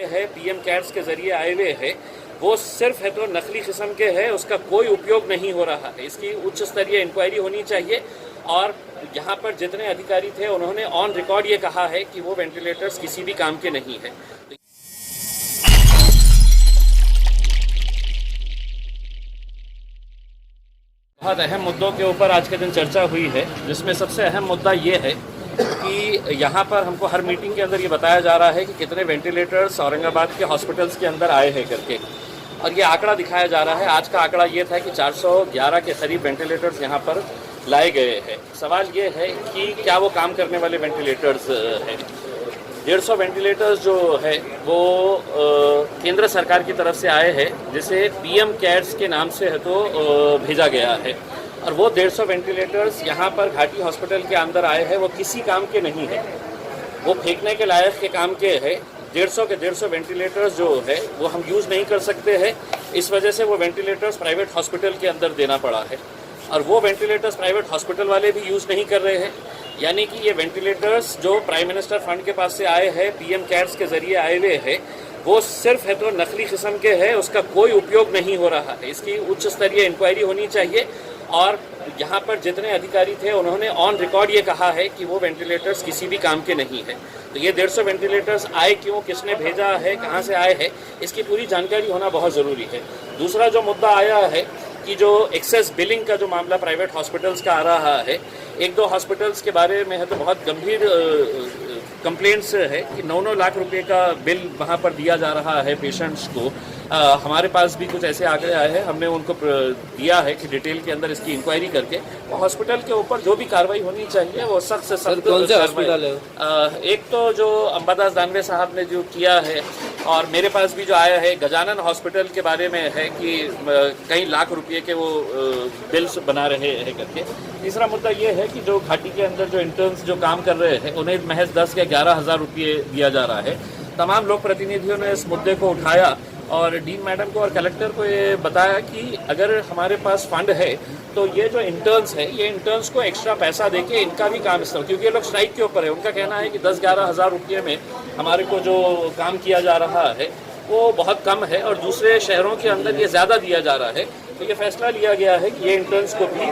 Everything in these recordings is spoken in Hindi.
है पीएम केयर्स के जरिए आए हुए है वो सिर्फ है तो नकली किस्म के है, उसका कोई उपयोग नहीं हो रहा है। इसकी उच्च स्तरीय इंक्वायरी होनी चाहिए और यहाँ पर जितने अधिकारी थे उन्होंने ऑन रिकॉर्ड ये कहा है कि वो वेंटिलेटर्स किसी भी काम के नहीं है। बहुत अहम मुद्दों के ऊपर आज के दिन चर्चा हुई है, जिसमें सबसे अहम मुद्दा ये है कि यहाँ पर हमको हर मीटिंग के अंदर ये बताया जा रहा है कि कितने वेंटिलेटर्स औरंगाबाद के हॉस्पिटल्स के अंदर आए हैं करके, और ये आंकड़ा दिखाया जा रहा है। आज का आंकड़ा ये था कि 411 के करीब वेंटिलेटर्स यहाँ पर लाए गए हैं। सवाल ये है कि क्या वो काम करने वाले वेंटिलेटर्स हैं? 150 वेंटिलेटर्स जो है वो केंद्र सरकार की तरफ से आए हैं, जिसे पीएम केयर्स के नाम से है तो भेजा गया है, और वो 150 वेंटिलेटर्स यहाँ पर घाटी हॉस्पिटल के अंदर आए हैं। वो किसी काम के नहीं है, वो फेंकने के लायक के काम के है। 150 के 150 वेंटिलेटर्स जो है वो हम यूज़ नहीं कर सकते हैं, इस वजह से वो वेंटिलेटर्स प्राइवेट हॉस्पिटल के अंदर देना पड़ा है, और वो वेंटिलेटर्स प्राइवेट हॉस्पिटल वाले भी यूज़ नहीं कर रहे हैं। यानी कि ये वेंटिलेटर्स जो प्राइम मिनिस्टर फंड के पास से आए हैं, पीएम केयर्स के जरिए आए हुए हैं, वो सिर्फ है तो नकली किस्म के है, उसका कोई उपयोग नहीं हो रहा है। इसकी उच्च स्तरीय इंक्वायरी होनी चाहिए और यहाँ पर जितने अधिकारी थे उन्होंने ऑन रिकॉर्ड ये कहा है कि वो वेंटिलेटर्स किसी भी काम के नहीं है। तो ये 150 वेंटिलेटर्स आए क्यों, किसने भेजा है, कहाँ से आए हैं, इसकी पूरी जानकारी होना बहुत ज़रूरी है। दूसरा जो मुद्दा आया है कि जो एक्सेस बिलिंग का जो मामला प्राइवेट हॉस्पिटल्स का आ रहा है, एक दो हॉस्पिटल्स के बारे में है तो बहुत गंभीर कंप्लेंट्स है कि 9-9 लाख रुपए का बिल वहाँ पर दिया जा रहा है पेशेंट्स को। हमारे पास भी कुछ ऐसे आंकड़े आए हैं, हमने उनको दिया है कि डिटेल के अंदर इसकी इंक्वायरी करके वो हॉस्पिटल के ऊपर जो भी कार्रवाई होनी चाहिए वो सख्त से सख्त। कौन से हॉस्पिटल है? एक तो जो अंबादास दानवे साहब ने जो किया है, और मेरे पास भी जो आया है गजानन हॉस्पिटल के बारे में है कि कई लाख रुपये के वो बिल्स बना रहे हैं करके। तीसरा मुद्दा ये है कि जो घाटी के अंदर जो इंटर्न्स जो काम कर रहे हैं उन्हें महज 10 या 11 हज़ार रुपये दिया जा रहा है। तमाम लोक प्रतिनिधियों ने इस मुद्दे को उठाया और डीन मैडम को और कलेक्टर को ये बताया कि अगर हमारे पास फंड है तो ये जो इंटर्न्स है, ये इंटर्न्स को एक्स्ट्रा पैसा देके इनका भी काम इस्तेमाल, क्योंकि ये लोग स्ट्राइक के ऊपर है। उनका कहना है कि 10-11 हज़ार रुपये में हमारे को जो काम किया जा रहा है वो बहुत कम है और दूसरे शहरों के अंदर ये ज़्यादा दिया जा रहा है। तो ये फैसला लिया गया है कि ये इंटर्न्स को भी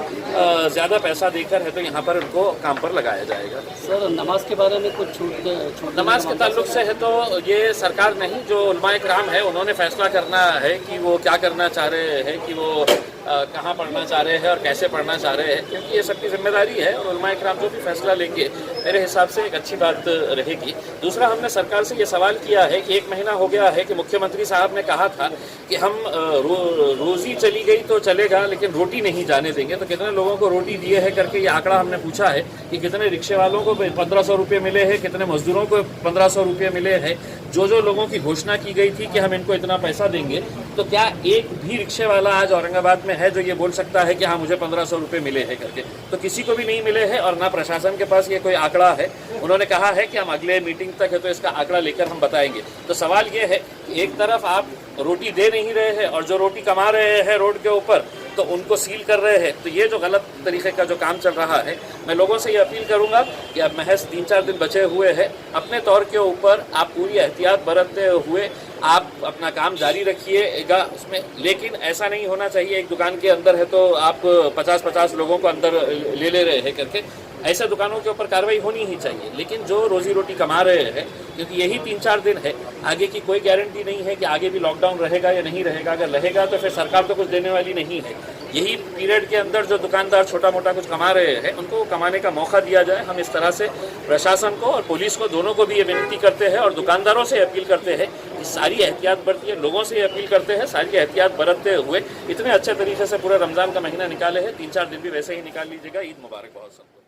ज़्यादा पैसा देकर है तो यहाँ पर उनको काम पर लगाया जाएगा। सर, नमाज के बारे में कुछ छूट नमाज के ताल्लुक से है तो ये सरकार नहीं, जो उलमाए किराम है उन्होंने फैसला करना है कि वो क्या करना चाह रहे हैं, कि वो कहाँ पढ़ना चाह रहे हैं और कैसे पढ़ना चाह रहे हैं, क्योंकि ये सबकी जिम्मेदारी है और उलमाए किराम जो भी फैसला लेंगे मेरे हिसाब से एक अच्छी बात रहेगी। दूसरा, हमने सरकार से ये सवाल किया है कि 1 महीना हो गया है कि मुख्यमंत्री साहब ने कहा था कि हम रोज़ी चली गई तो चलेगा लेकिन रोटी नहीं जाने देंगे। तो कितने लोगों को रोटी दिए है करके ये आंकड़ा हमने पूछा है कि कितने रिक्शे वालों को 1500 रुपये मिले हैं, कितने मजदूरों को 1500 रुपये मिले हैं। जो लोगों की घोषणा की गई थी कि हम इनको इतना पैसा देंगे, तो क्या एक भी रिक्शे वाला आज औरंगाबाद में है जो ये बोल सकता है कि हाँ मुझे 1500 रुपये मिले हैं करके? तो किसी को भी नहीं मिले हैं और ना प्रशासन के पास ये कोई आंकड़ा है। उन्होंने कहा है कि हम अगले मीटिंग तक है तो इसका आंकड़ा लेकर हम बताएंगे। तो सवाल ये है कि एक तरफ आप रोटी दे नहीं रहे हैं और जो रोटी कमा रहे हैं रोड के ऊपर तो उनको सील कर रहे हैं। तो ये जो गलत तरीके का जो काम चल रहा है, मैं लोगों से ये अपील करूंगा कि अब महज 3-4 दिन बचे हुए हैं, अपने तौर के ऊपर आप पूरी एहतियात बरतते हुए आप अपना काम जारी रखिएगा उसमें। लेकिन ऐसा नहीं होना चाहिए एक दुकान के अंदर है तो आप 50-50 लोगों को अंदर ले रहे हैं करके। ऐसे दुकानों के ऊपर कार्रवाई होनी ही चाहिए। लेकिन जो रोजी रोटी कमा रहे हैं, क्योंकि यही 3-4 दिन है, आगे की कोई गारंटी नहीं है कि आगे भी लॉकडाउन रहेगा या नहीं रहेगा। अगर रहेगा तो फिर सरकार तो कुछ देने वाली नहीं है। यही पीरियड के अंदर जो दुकानदार छोटा मोटा कुछ कमा रहे हैं उनको कमाने का मौका दिया जाए। हम इस तरह से प्रशासन को और पुलिस को दोनों को भी ये विनती करते हैं और दुकानदारों से अपील करते हैं कि सारी एहतियात बरतिए। लोगों से ये अपील करते हैं सारी एहतियात बरतते हुए इतने अच्छे तरीके से पूरा रमज़ान का महीना निकाले हैं, 3-4 दिन भी वैसे ही निकाल लीजिएगा। ईद मुबारक बहुत सबको।